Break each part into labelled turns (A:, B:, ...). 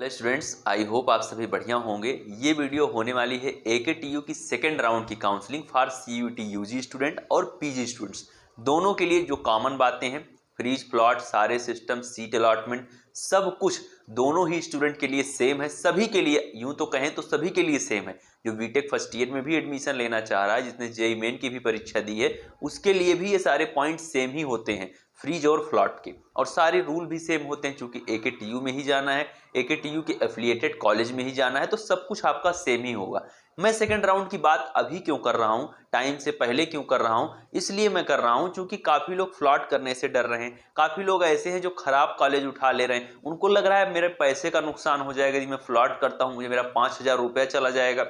A: Hello students, I hope आप सभी बढ़िया होंगे। ये वीडियो होने वाली है एकेटीयू की सेकेंड राउंड की counselling for CUT UG student और पीजी स्टूडेंट्स दोनों के लिए। जो कॉमन बातें हैं, फ्रीज प्लॉट, सारे सिस्टम, सीट अलॉटमेंट, सब कुछ दोनों ही स्टूडेंट के लिए सेम है। सभी के लिए, यूं तो कहें तो सभी के लिए सेम है। जो बीटेक फर्स्ट ईयर में भी एडमिशन लेना चाह रहा है, जिसने जेईई मेन की भी परीक्षा दी है, उसके लिए भी ये सारे पॉइंट सेम ही होते हैं, फ्रीज और फ्लॉट के। और सारे रूल भी सेम होते हैं, चूंकि एकेटीयू में ही जाना है, एकेटीयू के एफिलिएटेड कॉलेज में ही जाना है, तो सब कुछ आपका सेम ही होगा। मैं सेकंड राउंड की बात अभी क्यों कर रहा हूं, टाइम से पहले क्यों कर रहा हूं? इसलिए मैं कर रहा हूं चूंकि काफी लोग फ्लॉट करने से डर रहे हैं। काफी लोग ऐसे हैं जो खराब कॉलेज उठा ले रहे हैं। उनको लग रहा है मेरे पैसे का नुकसान हो जाएगा यदि मैं फ्लॉट करता हूं, मुझे मेरा 5,000 रुपया चला जाएगा।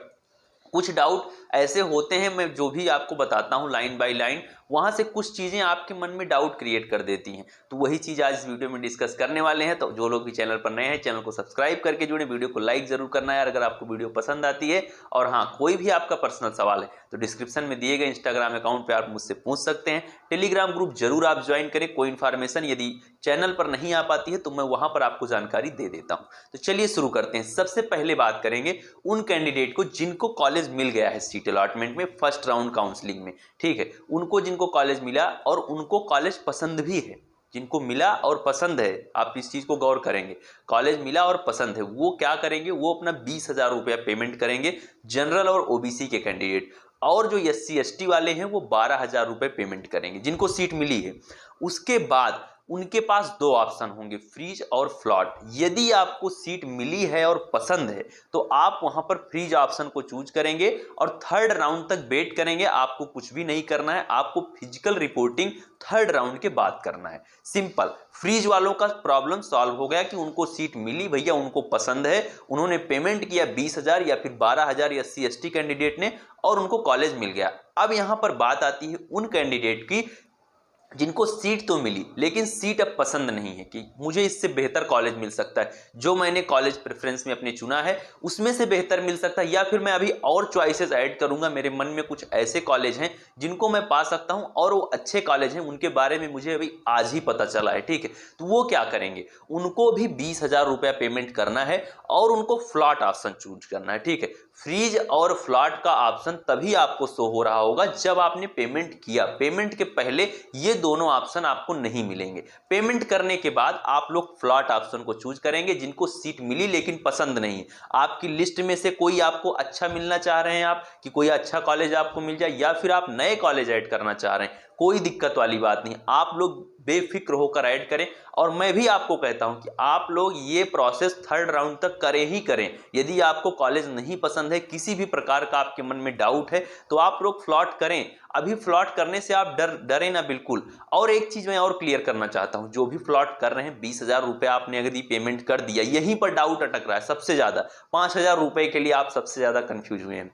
A: कुछ डाउट ऐसे होते हैं, मैं जो भी आपको बताता हूं लाइन बाय लाइन, वहां से कुछ चीजें आपके मन में डाउट क्रिएट कर देती हैं। तो वही चीज आज इस वीडियो में डिस्कस करने वाले हैं। तो जो लोग भी चैनल पर नए हैं, चैनल को सब्सक्राइब करके जुड़े, वीडियो को लाइक जरूर करना है अगर आपको वीडियो पसंद आती है। और हाँ, कोई भी आपका पर्सनल सवाल है तो डिस्क्रिप्शन में दिए गए इंस्टाग्राम अकाउंट पर आप मुझसे पूछ सकते हैं। टेलीग्राम ग्रुप जरूर आप ज्वाइन करें। कोई इन्फॉर्मेशन यदि चैनल पर नहीं आ पाती है तो मैं वहां पर आपको जानकारी दे देता हूं। तो चलिए शुरू करते हैं। सबसे पहले बात करेंगे उन कैंडिडेट को जिनको कॉलेज मिल गया है सीट अलॉटमेंट में फर्स्ट राउंड काउंसलिंग में। ठीक है, उनको जिनको कॉलेज मिला और उनको कॉलेज पसंद भी है, जिनको मिला और पसंद है, आप इस चीज को गौर करेंगे। कॉलेज मिला और पसंद है, वो क्या करेंगे? वो अपना 20,000 रुपया पेमेंट करेंगे, जनरल और ओबीसी के कैंडिडेट। और जो एससी एसटी वाले हैं वो 12,000 रुपये पेमेंट करेंगे, जिनको सीट मिली है। उसके बाद उनके पास दो ऑप्शन होंगे, फ्रीज और फ्लॉट। यदि आपको सीट मिली है और पसंद है तो आप वहां पर फ्रीज ऑप्शन को चूज करेंगे और थर्ड राउंड तक वेट करेंगे। आपको कुछ भी नहीं करना है, आपको फिजिकल रिपोर्टिंग थर्ड राउंड के बाद करना है। सिंपल। फ्रीज वालों का प्रॉब्लम सॉल्व हो गया कि उनको सीट मिली, भैया उनको पसंद है, उन्होंने पेमेंट किया 20,000 या फिर 12,000 एससी एसटी कैंडिडेट ने, और उनको कॉलेज मिल गया। अब यहां पर बात आती है उन कैंडिडेट की जिनको सीट तो मिली लेकिन सीट अब पसंद नहीं है कि मुझे इससे बेहतर कॉलेज मिल सकता है, जो मैंने कॉलेज प्रेफरेंस में अपने चुना है उसमें से बेहतर मिल सकता है, या फिर मैं अभी और चॉइसेस ऐड करूंगा। मेरे मन में कुछ ऐसे कॉलेज हैं जिनको मैं पा सकता हूं और वो अच्छे कॉलेज हैं, उनके बारे में मुझे अभी आज ही पता चला है। ठीक है, तो वो क्या करेंगे? उनको भी 20,000 रुपया पेमेंट करना है और उनको फ्लॉट ऑप्शन चूज करना है। ठीक है, फ्रीज और फ्लॉट का ऑप्शन तभी आपको शो हो रहा होगा जब आपने पेमेंट किया। पेमेंट के पहले ये दोनों ऑप्शन आपको नहीं मिलेंगे। पेमेंट करने के बाद आप लोग फ्लॉट ऑप्शन को चूज करेंगे, जिनको सीट मिली लेकिन पसंद नहीं है। आपकी लिस्ट में से कोई आपको अच्छा मिलना चाह रहे हैं आप, कि कोई अच्छा कॉलेज आपको मिल जाए, या फिर आप नए कॉलेज ऐड करना चाह रहे हैं, कोई दिक्कत वाली बात नहीं। आप लोग बेफिक्र होकर ऐड करें। और मैं भी आपको कहता हूं कि आप लोग ये प्रोसेस थर्ड राउंड तक करें ही करें। यदि आपको कॉलेज नहीं पसंद है, किसी भी प्रकार का आपके मन में डाउट है, तो आप लोग फ्लॉट करें। अभी फ्लॉट करने से आप डरे ना बिल्कुल। और एक चीज मैं और क्लियर करना चाहता हूं, जो भी फ्लॉट कर रहे हैं, 20,000 रुपया आपने अगर पेमेंट कर दिया, यहीं पर डाउट अटक रहा है सबसे ज्यादा। 5,000 रुपए के लिए आप सबसे ज्यादा कंफ्यूज हुए हैं।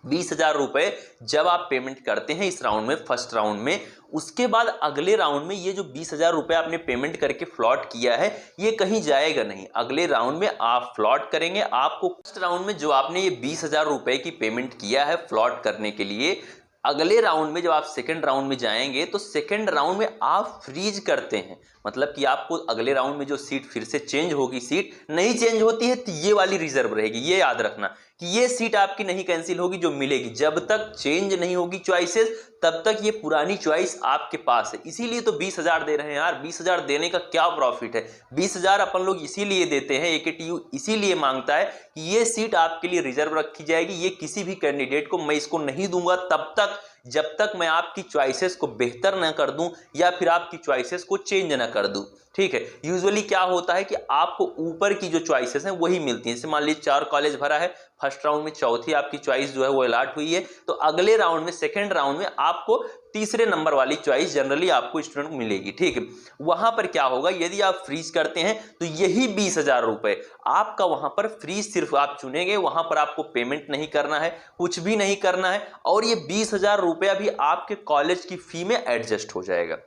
A: 20,000 रुपए जब आप पेमेंट करते हैं इस राउंड में, फर्स्ट राउंड में, उसके बाद अगले राउंड में ये जो 20,000 रुपए आपने पेमेंट करके फ्लॉट किया है, ये कहीं जाएगा नहीं। अगले राउंड में आप फ्लॉट करेंगे। आपको फर्स्ट राउंड में जो आपने ये 20,000 रुपए की पेमेंट किया है फ्लॉट करने के लिए, अगले राउंड में जब आप सेकंड राउंड में जाएंगे तो सेकंड राउंड में आप फ्रीज करते हैं। मतलब कि आपको अगले राउंड में जो सीट फिर से चेंज होगी, सीट नहीं चेंज होती है तो ये वाली रिजर्व रहेगी। ये याद रखना कि ये सीट आपकी नहीं कैंसिल होगी, जो मिलेगी। जब तक चेंज नहीं होगी चॉइसेस, तब तक ये पुरानी चॉइस आपके पास है। इसीलिए तो 20,000 दे रहे हैं यार। 20,000 देने का क्या प्रॉफिट है? 20,000 अपन लोग इसीलिए देते हैं, एकेटीयू इसीलिए मांगता है कि ये सीट आपके लिए रिजर्व रखी जाएगी। ये किसी भी कैंडिडेट को मैं इसको नहीं दूंगा तब तक जब तक मैं आपकी चॉइसेस को बेहतर ना कर दूं या फिर आपकी चॉइसेस को चेंज ना कर दूं। ठीक है, यूजुअली क्या होता है कि आपको ऊपर की जो चॉइसेस हैं वही मिलती हैं। जैसे मान लीजिए 4 कॉलेज भरा है, फर्स्ट राउंड में चौथी आपकी चॉइस जो है वो अलॉट हुई है, तो अगले राउंड में, सेकंड राउंड में आपको तीसरे नंबर वाली चॉइस जनरली आपको स्टूडेंट को मिलेगी। ठीक है, वहां पर क्या होगा? यदि आप फ्रीज करते हैं तो यही 20,000 रुपए आपका वहां पर फ्रीज सिर्फ आप चुनेंगे, वहां पर आपको पेमेंट नहीं करना है, कुछ भी नहीं करना है, और ये 20,000 रुपया भी आपके कॉलेज की फी में एडजस्ट हो जाएगा।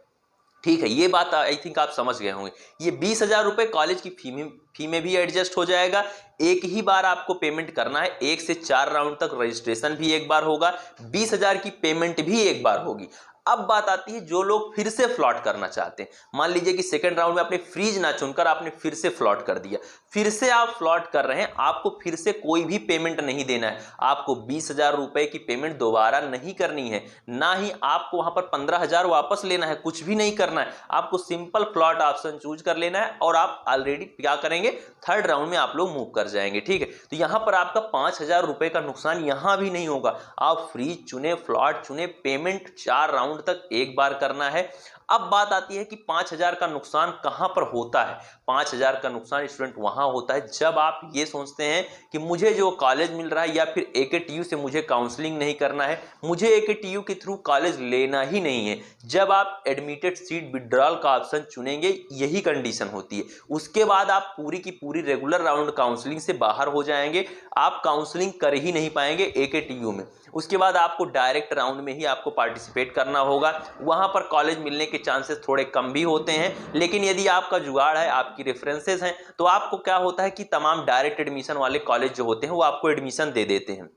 A: ठीक है, ये बात आई थिंक आप समझ गए होंगे। ये 20,000 रुपए कॉलेज की फी में भी एडजस्ट हो जाएगा। एक ही बार आपको पेमेंट करना है, 1 से 4 राउंड तक रजिस्ट्रेशन भी एक बार होगा, 20,000 की पेमेंट भी एक बार होगी। अब बात आती है जो लोग फिर से फ्लॉट करना चाहते हैं। मान लीजिए कि सेकंड राउंड में आपने फ्रीज ना चुनकर आपने फिर से फ्लॉट कर दिया। फिर से आप फ्लॉट कर रहे हैं, आपको फिर से कोई भी पेमेंट नहीं देना है। आपको 20,000 रुपए की पेमेंट दोबारा नहीं करनी है, ना ही आपको वहां पर 15,000 वापस लेना है, कुछ भी नहीं करना है। आपको सिंपल फ्लॉट ऑप्शन चूज कर लेना है और आप ऑलरेडी क्या करेंगे, थर्ड राउंड में आप लोग मूव कर जाएंगे। ठीक है, तो यहां पर आपका 5,000 रुपए का नुकसान यहां भी नहीं होगा। आप फ्रीज चुने, फ्लॉट चुने, पेमेंट 4 राउंड तक एक बार करना है। अब बात आती है कि 5,000 का नुकसान कहां पर होता है। 5,000 का नुकसान स्टूडेंट वहां होता है जब आप ये सोचते हैं कि मुझे जो कॉलेज मिल रहा है या फिर AKTU से मुझे काउंसलिंग नहीं करना है, मुझे AKTU के थ्रू कॉलेज लेना ही नहीं है। जब आप एडमिटेड सीट विड्रॉल का ऑप्शन चुनेंगे, यही कंडीशन होती है। उसके बाद आप पूरी की पूरी रेगुलर राउंड काउंसलिंग से बाहर हो जाएंगे, आप काउंसलिंग कर ही नहीं पाएंगे AKTU में। उसके बाद आपको डायरेक्ट राउंड में ही आपको पार्टिसिपेट करना होगा। वहां पर कॉलेज मिलने के चांसेस थोड़े कम भी होते हैं, लेकिन यदि आपका जुगाड़ है, आपकी रेफरेंसेस हैं, तो आपको क्या होता है कि तमाम डायरेक्ट एडमिशन वाले कॉलेज जो होते हैं वो आपको एडमिशन दे देते हैं।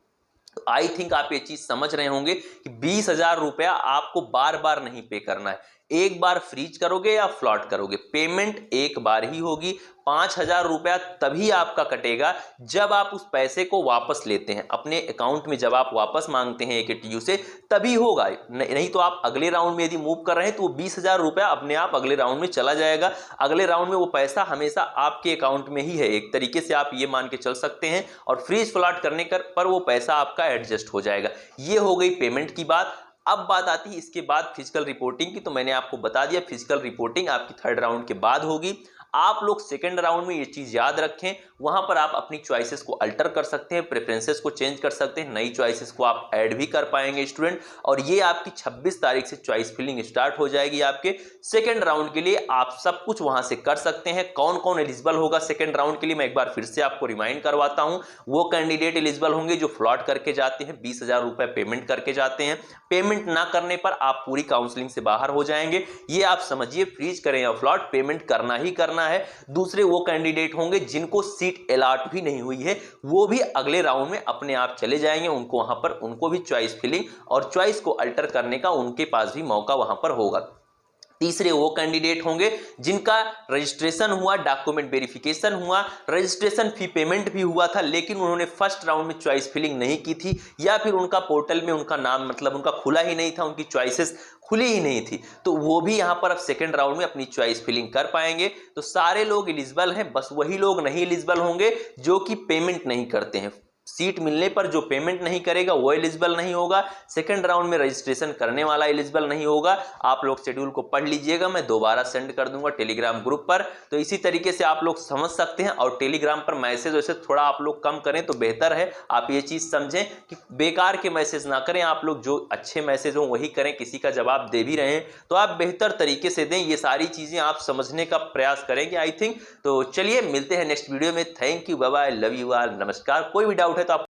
A: आई थिंक आप ये चीज समझ रहे होंगे कि 20,000 रुपया आपको बार बार नहीं पे करना है। एक बार फ्रीज करोगे या फ्लॉट करोगे, पेमेंट एक बार ही होगी। 5,000 रुपया तभी आपका कटेगा जब आप उस पैसे को वापस लेते हैं अपने अकाउंट में, जब आप वापस मांगते हैं AKTU से, तभी होगा। नहीं तो आप अगले राउंड में यदि मूव कर रहे हैं तो वो 20,000 रुपया अपने आप अगले राउंड में चला जाएगा। अगले राउंड में वो पैसा हमेशा आपके अकाउंट में ही है, एक तरीके से आप ये मान के चल सकते हैं। और फ्रीज फ्लॉट करने पर वो पैसा आपका एडजस्ट हो जाएगा। ये हो गई पेमेंट की बात। अब बात आती है इसके बाद फिजिकल रिपोर्टिंग की, तो मैंने आपको बता दिया फिजिकल रिपोर्टिंग आपकी थर्ड राउंड के बाद होगी। आप लोग सेकंड राउंड में ये चीज याद रखें, वहां पर आप अपनी चॉइसेस को अल्टर कर सकते हैं, प्रेफरेंसेस को चेंज कर सकते हैं, नई चॉइसेस को आप ऐड भी कर पाएंगे स्टूडेंट। और ये आपकी 26 तारीख से चॉइस फिलिंग स्टार्ट हो जाएगी आपके सेकंड राउंड के लिए। आप सब कुछ वहां से कर सकते हैं। कौन कौन एलिजिबल होगा सेकंड राउंड के लिए, मैं एक बार फिर से आपको रिमाइंड करवाता हूं। वो कैंडिडेट एलिजिबल होंगे जो फ्लॉट करके जाते हैं, 20,000 रुपए पेमेंट करके जाते हैं। पेमेंट ना करने पर आप पूरी काउंसलिंग से बाहर हो जाएंगे। ये आप समझिए, फ्रीज करें या फ्लॉट, पेमेंट करना ही करना है। दूसरे वो कैंडिडेट होंगे जिनको सीट अलॉट भी नहीं हुई है, वो भी अगले राउंड में अपने आप चले जाएंगे। उनको वहां पर उनको भी चॉइस फिलिंग और चॉइस को अल्टर करने का उनके पास भी मौका वहां पर होगा। तीसरे वो कैंडिडेट होंगे जिनका रजिस्ट्रेशन हुआ, डॉक्यूमेंट वेरिफिकेशन हुआ, रजिस्ट्रेशन फी पेमेंट भी हुआ था, लेकिन उन्होंने फर्स्ट राउंड में चॉइस फिलिंग नहीं की थी, या फिर उनका पोर्टल में उनका नाम मतलब उनका खुला ही नहीं था, उनकी चॉइसेस खुली ही नहीं थी, तो वो भी यहाँ पर अब सेकंड राउंड में अपनी चॉइस फिलिंग कर पाएंगे। तो सारे लोग एलिजिबल हैं, बस वही लोग नहीं एलिजिबल होंगे जो कि पेमेंट नहीं करते हैं। सीट मिलने पर जो पेमेंट नहीं करेगा वो एलिजिबल नहीं होगा। सेकंड राउंड में रजिस्ट्रेशन करने वाला एलिजिबल नहीं होगा। आप लोग शेड्यूल को पढ़ लीजिएगा, मैं दोबारा सेंड कर दूंगा टेलीग्राम ग्रुप पर, तो इसी तरीके से आप लोग समझ सकते हैं। और टेलीग्राम पर मैसेज वैसे थोड़ा आप लोग कम करें तो बेहतर है। आप ये चीज समझें कि बेकार के मैसेज ना करें, आप लोग जो अच्छे मैसेज हो वही करें। किसी का जवाब दे भी रहे हैं तो आप बेहतर तरीके से दें। ये सारी चीजें आप समझने का प्रयास करेंगे आई थिंक। तो चलिए मिलते हैं नेक्स्ट वीडियो में। Thank you, bye bye, love you all, नमस्कार। कोई भी डाउट है तो आप